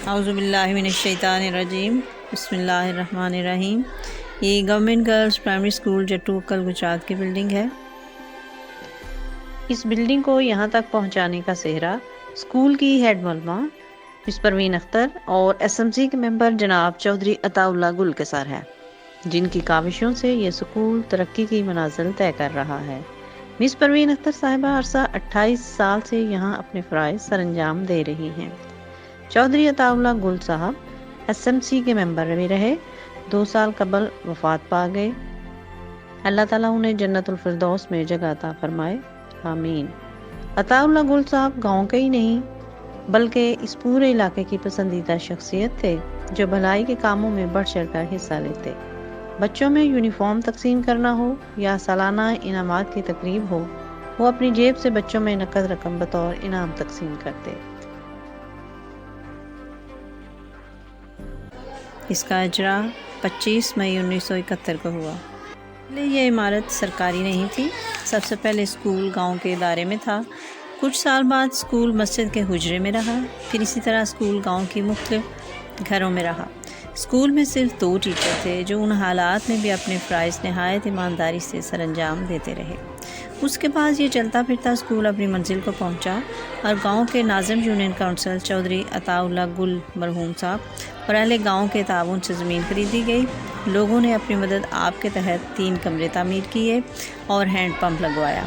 اعوذ باللہ من الشیطان الرجیم، بسم اللہ الرحمن الرحیم۔ یہ گورنمنٹ گرلز پرائمری اسکول جٹو اکل گجرات کی بلڈنگ ہے۔ اس بلڈنگ کو یہاں تک پہنچانے کا سہرا اسکول کی ہیڈ معلمہ مس پروین اختر اور ایس ایم سی کے ممبر جناب چودھری عطا اللہ گل کے سر ہے، جن کی کاوشوں سے یہ اسکول ترقی کی منازل طے کر رہا ہے۔ مس پروین اختر صاحبہ عرصہ 28 سال سے یہاں اپنے فرائض سر انجام دے رہی ہیں۔ چودھری عطا اللہ گل صاحب ایس ایم سی کے ممبر بھی رہے، 2 سال قبل وفات پا گئے۔ اللہ تعالیٰ انہیں جنت الفردوس میں جگہ عطا فرمائے، آمین۔ عطا اللہ گل صاحب گاؤں کے ہی نہیں بلکہ اس پورے علاقے کی پسندیدہ شخصیت تھے، جو بھلائی کے کاموں میں بڑھ چڑھ کر حصہ لیتے۔ بچوں میں یونیفارم تقسیم کرنا ہو یا سالانہ انعامات کی تقریب ہو، وہ اپنی جیب سے بچوں میں نقد رقم بطور انعام تقسیم کرتے۔ اس کا اجرا 25 مئی 1971 کو ہوا۔ پہلے یہ عمارت سرکاری نہیں تھی، سب سے پہلے اسکول گاؤں کے ادارے میں تھا۔ کچھ سال بعد اسکول مسجد کے حجرے میں رہا، پھر اسی طرح اسکول گاؤں کی مختلف گھروں میں رہا۔ اسکول میں صرف 2 ٹیچر تھے، جو ان حالات میں بھی اپنے فرائض نہایت ایمانداری سے سر انجام دیتے رہے۔ اس کے بعد یہ چلتا پھرتا اسکول اپنی منزل کو پہنچا اور گاؤں کے ناظم یونین کونسل چودھری عطا اللہ گل مرحوم صاحب اور اہل گاؤں کے تعاون سے زمین خریدی گئی۔ لوگوں نے اپنی مدد آپ کے تحت 3 کمرے تعمیر کیے اور ہینڈ پمپ لگوایا۔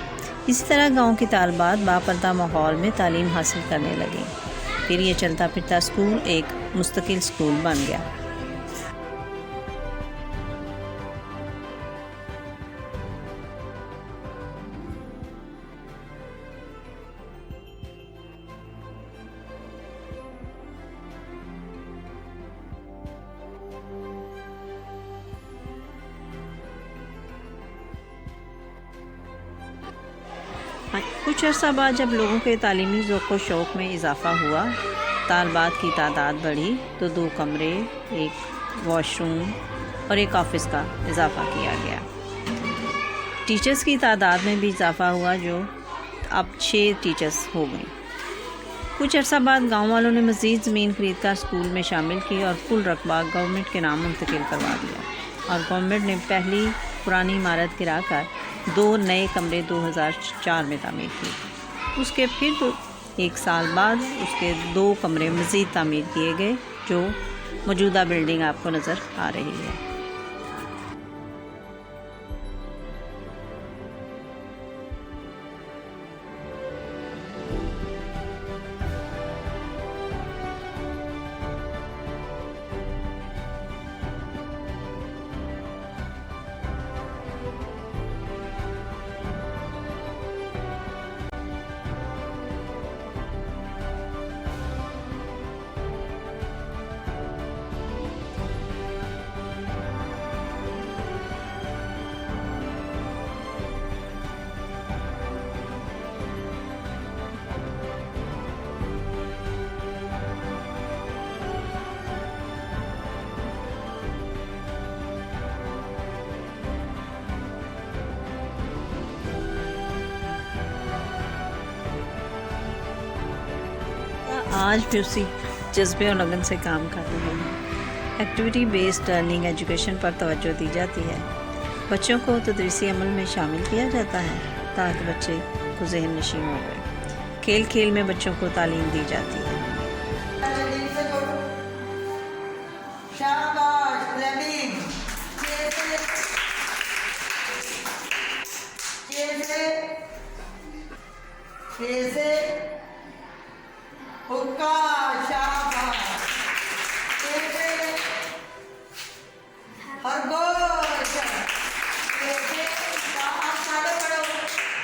اسی طرح گاؤں کی طالبات باپردہ ماحول میں تعلیم حاصل کرنے لگیں۔ پھر یہ چلتا پھرتا اسکول ایک مستقل اسکول بن گیا۔ کچھ عرصہ بعد جب لوگوں کے تعلیمی ذوق و شوق میں اضافہ ہوا، طالبات کی تعداد بڑھی تو 2 کمرے، 1 واش روم اور 1 آفس کا اضافہ کیا گیا۔ ٹیچرز کی تعداد میں بھی اضافہ ہوا، جو اب 6 ٹیچرز ہو گئیں۔ کچھ عرصہ بعد گاؤں والوں نے مزید زمین خرید کر اسکول میں شامل کی اور کل رقبہ گورنمنٹ کے نام منتقل کروا دیا، اور گورنمنٹ نے پہلی پرانی عمارت گرا کر 2 نئے کمرے 2004 میں تعمیر کی۔ اس کے پھر 1 سال بعد اس کے 2 کمرے مزید تعمیر کیے گئے، جو موجودہ بلڈنگ آپ کو نظر آ رہی ہے۔ آج بھی اسی جذبے اور لگن سے کام کر رہے ہیں۔ ایکٹیویٹی بیسڈ لرننگ ایجوکیشن پر توجہ دی جاتی ہے۔ بچوں کو تدریسی عمل میں شامل کیا جاتا ہے تاکہ بچے کو ذہن نشین ہو گئے۔ کھیل کھیل میں بچوں کو تعلیم دی جاتی ہے۔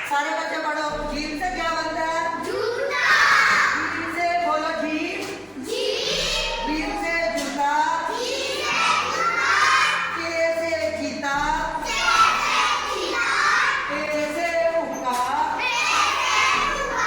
سارے بچے پڑھو، جیل سے کیا بنتا ہے؟ جوتا۔ جیل سے بولو جیل۔ جیل۔ جیل سے جوتا۔ جیل سے جوتا۔ کے سے چیتا۔ کے سے چیتا۔ کے سے حکا۔ کے سے حکا۔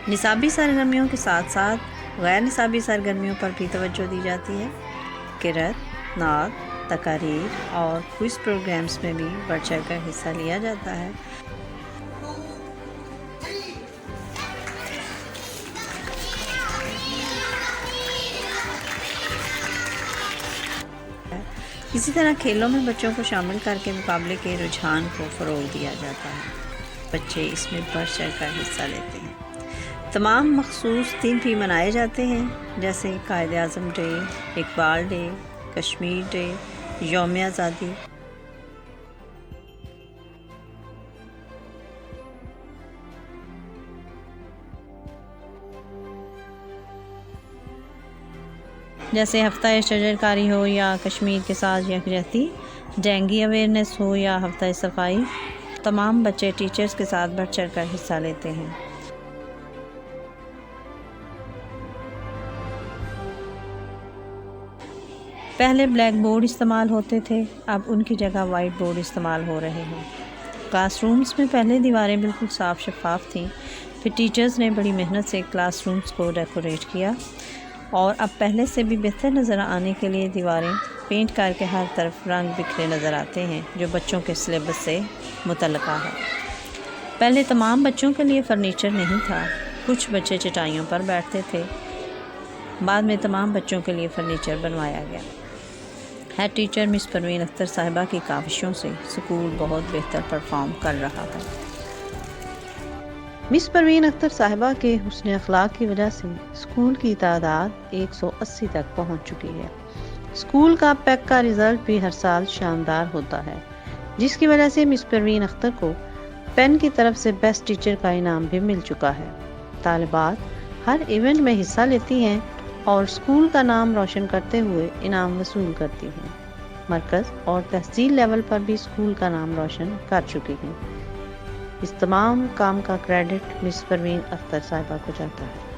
نصابی سرگرمیوں کے ساتھ ساتھ غیر نصابی سرگرمیوں پر بھی توجہ دی جاتی ہے۔ قرأت، نعت، تقاریر اور کوئز پروگرامز میں بھی بڑھ چڑھ کر حصہ لیا جاتا ہے۔ اسی طرح کھیلوں میں بچوں کو شامل کر کے مقابلے کے رجحان کو فروغ دیا جاتا ہے۔ بچے اس میں بڑھ چڑھ کر حصہ لیتے ہیں۔ تمام مخصوص دن بھی منائے جاتے ہیں، جیسے Quaid Azam day, Iqbal day, Kashmir day, یوم آزادی۔ جیسے ہفتہ شجر کاری ہو یا کشمیر کے ساتھ یکجہتی، ڈینگی اویئرنیس ہو یا ہفتہ صفائی، تمام بچے ٹیچرز کے ساتھ بڑھ چڑھ کر حصہ لیتے ہیں۔ پہلے بلیک بورڈ استعمال ہوتے تھے، اب ان کی جگہ وائٹ بورڈ استعمال ہو رہے ہیں۔ کلاس رومز میں پہلے دیواریں بالکل صاف شفاف تھیں، پھر ٹیچرز نے بڑی محنت سے کلاس رومز کو ڈیکوریٹ کیا، اور اب پہلے سے بھی بہتر نظر آنے کے لیے دیواریں پینٹ کر کے ہر طرف رنگ بکھرے نظر آتے ہیں، جو بچوں کے سلیبس سے متعلقہ ہے۔ پہلے تمام بچوں کے لیے فرنیچر نہیں تھا، کچھ بچے چٹائیوں پر بیٹھتے تھے، بعد میں تمام بچوں کے لیے فرنیچر بنوایا گیا۔ ہیڈ ٹیچر مس پروین اختر صاحبہ کی کاوشوں سے اسکول بہت بہتر پرفارم کر رہا ہے۔ مس پروین اختر صاحبہ کے حسن اخلاق کی وجہ سے اسکول کی تعداد 180 تک پہنچ چکی ہے۔ اسکول کا پیک کا رزلٹ بھی ہر سال شاندار ہوتا ہے، جس کی وجہ سے مس پروین اختر کو پین کی طرف سے بیسٹ ٹیچر کا انعام بھی مل چکا ہے۔ طالبات ہر ایونٹ میں حصہ لیتی ہیں اور اسکول کا نام روشن کرتے ہوئے انعام وصول کرتی ہیں۔ مرکز اور تحصیل لیول پر بھی اسکول کا نام روشن کر چکی ہیں۔ اس تمام کام کا کریڈٹ مس پروین اختر صاحبہ کو جاتا ہے۔